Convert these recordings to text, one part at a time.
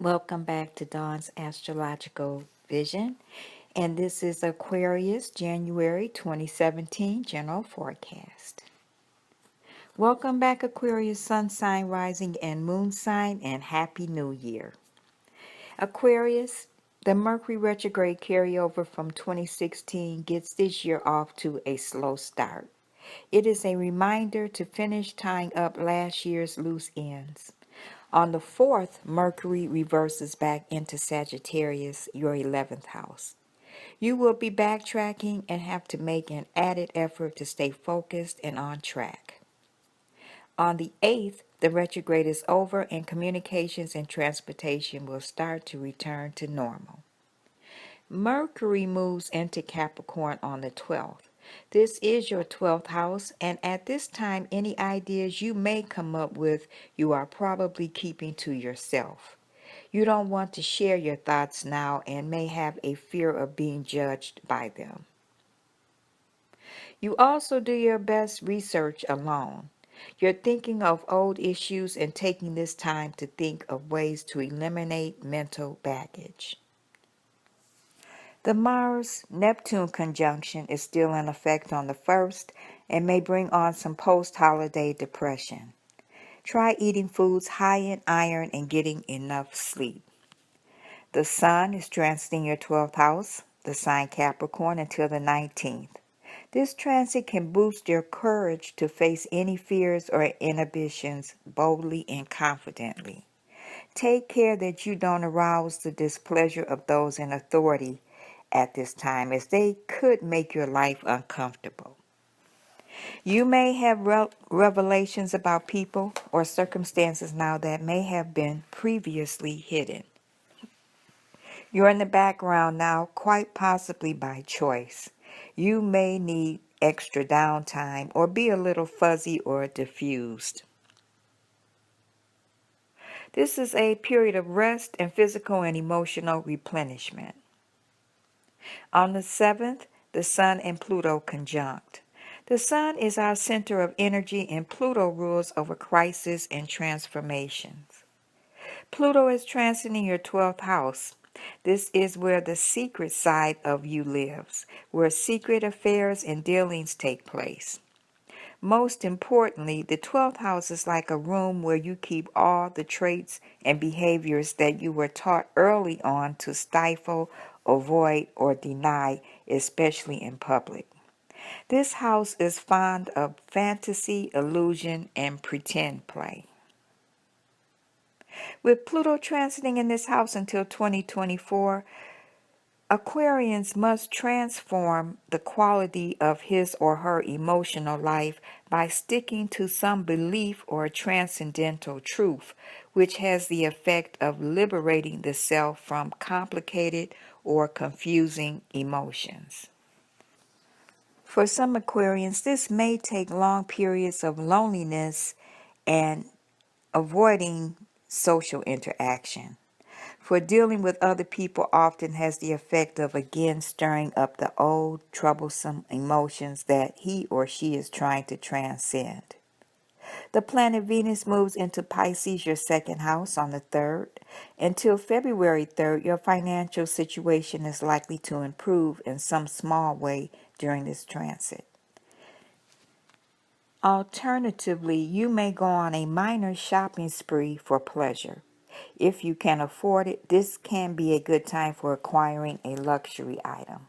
Welcome back to Dawn's Astrological Vision, and this is Aquarius January 2017 General Forecast. Welcome back, Aquarius Sun Sign, Rising, and Moon Sign, and Happy New Year. Aquarius, the Mercury retrograde carryover from 2016 gets this year off to a slow start. It is a reminder to finish tying up last year's loose ends. On the 4th, Mercury reverses back into Sagittarius, your 11th house. You will be backtracking and have to make an added effort to stay focused and on track. On the 8th, the retrograde is over and communications and transportation will start to return to normal. Mercury moves into Capricorn on the 12th. This is your 12th house, and at this time, any ideas you may come up with, you are probably keeping to yourself. You don't want to share your thoughts now and may have a fear of being judged by them. You also do your best research alone. You're thinking of old issues and taking this time to think of ways to eliminate mental baggage. The Mars-Neptune conjunction is still in effect on the 1st and may bring on some post-holiday depression. Try eating foods high in iron and getting enough sleep. The Sun is transiting your 12th house, the sign Capricorn, until the 19th. This transit can boost your courage to face any fears or inhibitions boldly and confidently. Take care that you don't arouse the displeasure of those in authority at this time, as they could make your life uncomfortable. You may have revelations about people or circumstances now that may have been previously hidden. You're in the background now, quite possibly by choice. You may need extra downtime or be a little fuzzy or diffused. This is a period of rest and physical and emotional replenishment. On the 7th, the Sun and Pluto conjunct. The Sun is our center of energy and Pluto rules over crisis and transformations. Pluto is transiting your 12th house. This is where the secret side of you lives, where secret affairs and dealings take place. Most importantly, the 12th house is like a room where you keep all the traits and behaviors that you were taught early on to stifle, avoid, or deny, especially in public. This house is fond of fantasy, illusion, and pretend play. With Pluto transiting in this house until 2024, Aquarians must transform the quality of his or her emotional life by sticking to some belief or transcendental truth, which has the effect of liberating the self from complicated or confusing emotions. For some Aquarians, this may take long periods of loneliness and avoiding social interaction. For dealing with other people often has the effect of again stirring up the old, troublesome emotions that he or she is trying to transcend. The planet Venus moves into Pisces, your second house, on the 3rd. Until February 3rd, your financial situation is likely to improve in some small way during this transit. Alternatively, you may go on a minor shopping spree for pleasure. If you can afford it, this can be a good time for acquiring a luxury item.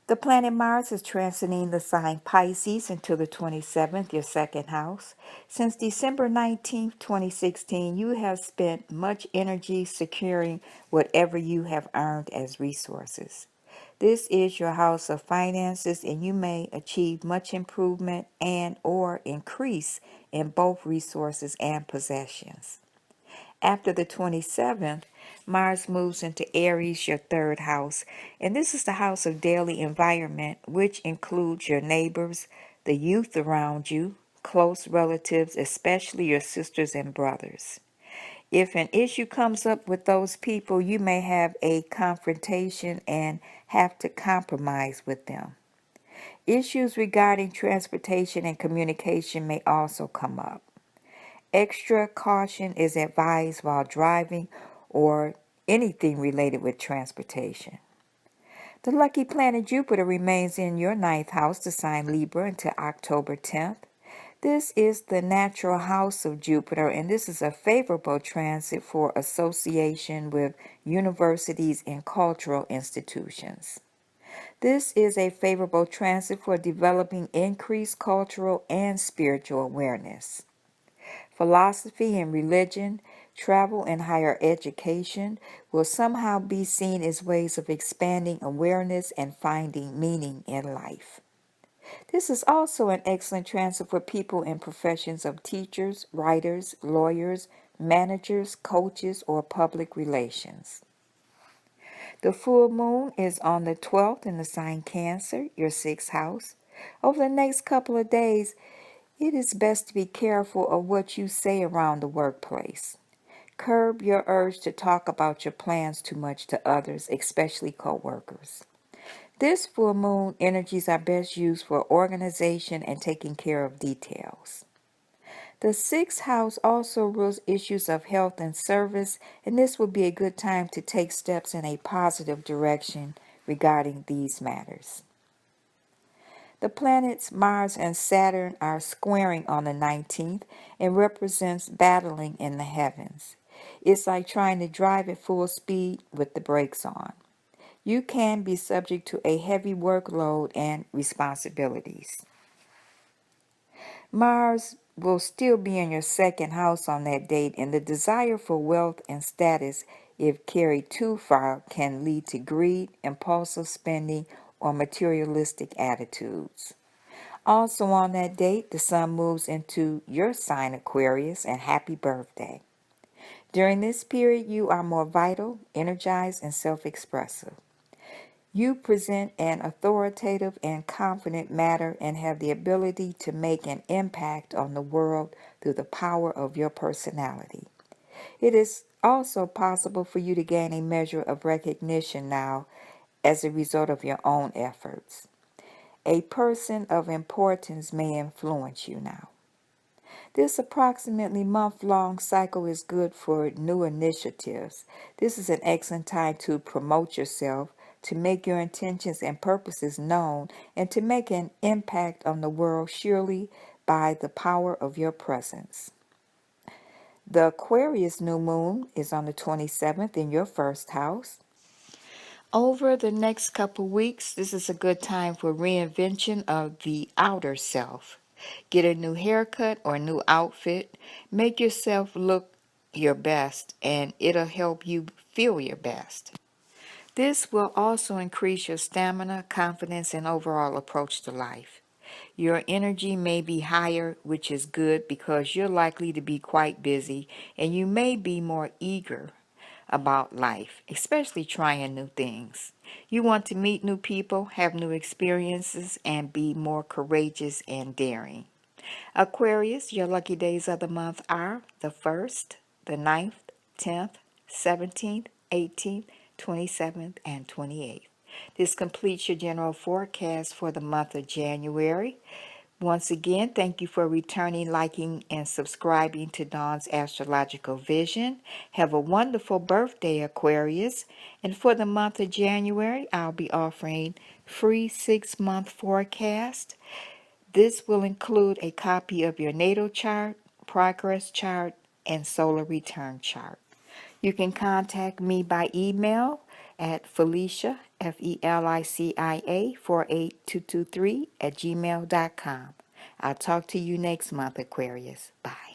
The planet Mars is transiting the sign Pisces until the 27th, your second house. Since December 19th, 2016, you have spent much energy securing whatever you have earned as resources. This is your house of finances, and you may achieve much improvement and or increase in both resources and possessions. After the 27th, Mars moves into Aries, your third house, and this is the house of daily environment, which includes your neighbors, the youth around you, close relatives, especially your sisters and brothers. If an issue comes up with those people, you may have a confrontation and have to compromise with them. Issues regarding transportation and communication may also come up. Extra caution is advised while driving or anything related with transportation. The lucky planet Jupiter remains in your ninth house, the sign Libra, until October 10th. This is the natural house of Jupiter, and this is a favorable transit for association with universities and cultural institutions. This is a favorable transit for developing increased cultural and spiritual awareness. Philosophy and religion, travel and higher education will somehow be seen as ways of expanding awareness and finding meaning in life. This is also an excellent transit for people in professions of teachers, writers, lawyers, managers, coaches, or public relations. The full moon is on the 12th in the sign Cancer, your sixth house. Over the next couple of days, it is best to be careful of what you say around the workplace. Curb your urge to talk about your plans too much to others, especially co-workers. This full moon energies are best used for organization and taking care of details. The sixth house also rules issues of health and service, and this would be a good time to take steps in a positive direction regarding these matters. The planets Mars and Saturn are squaring on the 19th and represents battling in the heavens. It's like trying to drive at full speed with the brakes on. You can be subject to a heavy workload and responsibilities. Mars will still be in your second house on that date, and the desire for wealth and status, if carried too far, can lead to greed, impulsive spending, or materialistic attitudes. Also on that date, the sun moves into your sign Aquarius, and happy birthday. During this period, you are more vital, energized, and self-expressive. You present an authoritative and confident manner and have the ability to make an impact on the world through the power of your personality. It is also possible for you to gain a measure of recognition now as a result of your own efforts. A person of importance may influence you now. This approximately month-long cycle is good for new initiatives. This is an excellent time to promote yourself, to make your intentions and purposes known, and to make an impact on the world surely by the power of your presence. The Aquarius new moon is on the 27th in your first house. Over the next couple weeks, this is a good time for reinvention of the outer self. Get a new haircut or a new outfit. Make yourself look your best, and it'll help you feel your best. This will also increase your stamina, confidence, and overall approach to life. Your energy may be higher, which is good because you're likely to be quite busy, and you may be more eager about life, especially trying new things. You want to meet new people, have new experiences, and be more courageous and daring. Aquarius, your lucky days of the month are the 1st, the 9th, 10th, 17th, 18th, 27th, and 28th. This completes your general forecast for the month of January. Once again, thank you for returning, liking, and subscribing to Dawn's Astrological Vision. Have a wonderful birthday, Aquarius. And for the month of January, I'll be offering free 6-month forecast. This will include a copy of your natal chart, progress chart, and solar return chart. You can contact me by email at Felicia, Felicia 48223 @gmail.com. I'll talk to you next month, Aquarius. Bye.